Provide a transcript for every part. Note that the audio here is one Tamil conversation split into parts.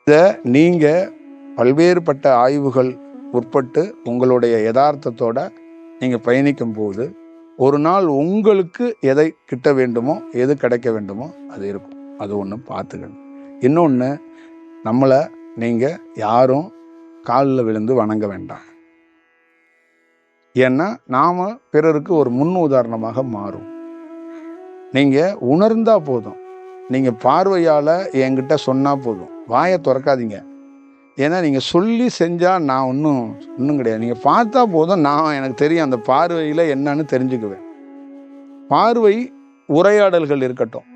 இதை நீங்கள் பல்வேறுபட்ட ஆய்வுகள் உட்பட்டு உங்களுடைய யதார்த்தத்தோட நீங்கள் பயணிக்கும் போது ஒரு நாள் உங்களுக்கு எதை கிட்ட வேண்டுமோ எது கிடைக்க வேண்டுமோ அது இருக்கும். அது ஒன்று பார்த்துக்கணும். இன்னொன்று, நம்மளை நீங்கள் யாரும் காலில் விழுந்து வணங்க வேண்டாம். ஏன்னா நாம் பிறருக்கு ஒரு முன் உதாரணமாக மாறும். நீங்கள் உணர்ந்தா போதும், நீங்கள் பார்வையால் என்கிட்ட சொன்னால் போதும், வாயை திறக்காதீங்க. ஏன்னா நீங்கள் சொல்லி செஞ்சால் நான் ஒன்றும் கிடையாது. நீங்கள் பார்த்தா போதும், நான் எனக்கு தெரியும் அந்த பார்வையில் என்னன்னு தெரிஞ்சுக்குவேன். பார்வை உரையாடல்கள் இருக்கட்டும்,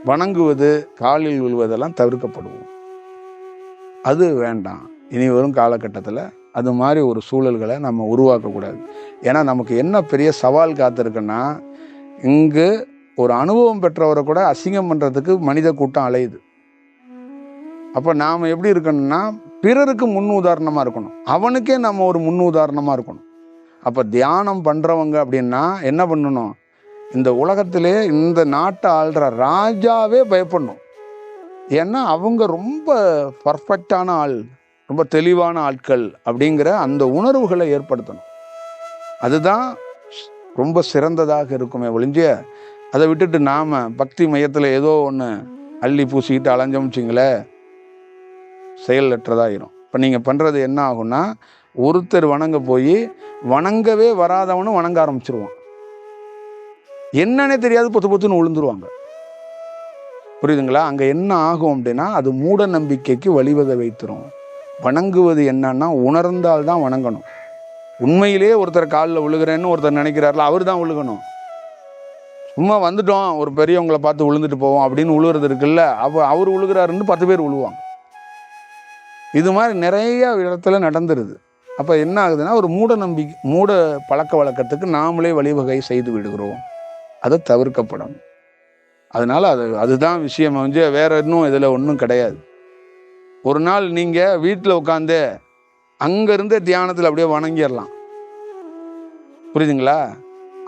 வணங்குவது காலில் விழுவதெல்லாம் தவிர்க்கப்படுவோம். அது வேண்டாம். இனி வரும் காலகட்டத்தில் அது மாதிரி ஒரு சூழல்களை நம்ம உருவாக்கக்கூடாது. ஏன்னா நமக்கு என்ன பெரிய சவால் காத்திருக்குன்னா, இங்கு ஒரு அனுபவம் பெற்றவரை கூட அசிங்கம் பண்ணுறதுக்கு மனித கூட்டம் அலையுது. அப்போ நாம் எப்படி இருக்கணும்னா, பிறருக்கு முன் உதாரணமாக இருக்கணும், அவனுக்கே நம்ம ஒரு முன் உதாரணமாக இருக்கணும். அப்போ தியானம் பண்ணுறவங்க அப்படின்னா என்ன பண்ணணும், இந்த உலகத்திலே இந்த நாட்டை ஆள்ற ராஜாவே பயப்படணும். ஏன்னா அவங்க ரொம்ப பர்ஃபெக்டான ஆள், ரொம்ப தெளிவான ஆட்கள் அப்படிங்கிற அந்த உணர்வுகளை ஏற்படுத்தணும். அதுதான் ரொம்ப சிறந்ததாக இருக்குமே ஒழிஞ்ச, அதை விட்டுட்டு நாம் பக்தி மையத்தில் ஏதோ ஒன்று அள்ளி பூசிக்கிட்டு அலைஞ்சோம்ச்சிங்களே, செயலற்றதாயிரும். இப்போ நீங்கள் பண்ணுறது என்ன ஆகும்னா, ஒருத்தர் வணங்க போய் வணங்கவே வராதவனும் வணங்க ஆரம்பிச்சிருவான். என்னன்னே தெரியாது, பொத்து பொத்துன்னு விழுந்துருவாங்க. புரியுதுங்களா? அங்கே என்ன ஆகும் அப்படின்னா, அது மூட நம்பிக்கைக்கு வழிவகை வைத்திரும். வணங்குவது என்னன்னா, உணர்ந்தால்தான் வணங்கணும். உண்மையிலே ஒருத்தர் காலில் விழுகிறேன்னு ஒருத்தர் நினைக்கிறார்ல, அவர் தான் விழுகணும். சும்மா வந்துட்டோம் ஒரு பெரியவங்களை பார்த்து விழுந்துட்டு போவோம் அப்படின்னு விழுகிறது இருக்குல்ல, அவர் விழுகிறாருன்னு 10 பேர் விழுவாங்க. இது மாதிரி நிறைய இடத்துல நடந்துருது. அப்போ என்ன ஆகுதுன்னா, ஒரு மூட பழக்க வழக்கத்துக்கு நாமளே வழிவகை செய்து விடுகிறோம். அதை தவிர்க்கப்படணும். அதனால அதுதான் விஷயம். வேற இன்னும் இதில் ஒன்றும் கிடையாது. ஒரு நாள் நீங்கள் வீட்டில் உட்காந்து அங்கேருந்தே தியானத்தில் அப்படியே வணங்கிடலாம். புரியுதுங்களா?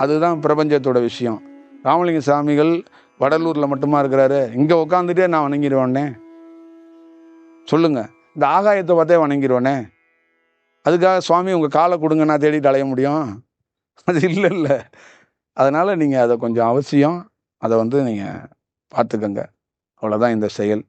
அதுதான் பிரபஞ்சத்தோட விஷயம். ராமலிங்க சாமிகள் வடலூரில் மட்டுமா இருக்கிறாரு? இங்கே உட்காந்துட்டே நான் வணங்கிடுவேனே சொல்லுங்க. இந்த ஆகாயத்தை பார்த்தே வணங்கிடுவேனே, அதுக்காக சுவாமி உங்கள் காலை கொடுங்க நான் தேடிட்டு அலைய முடியும்? அது இல்லை. அதனால் நீங்கள் அதை கொஞ்சம் அவசியம் அதை நீங்கள் பார்த்துக்கங்க. அவ்வளோதான் இந்த செயல்.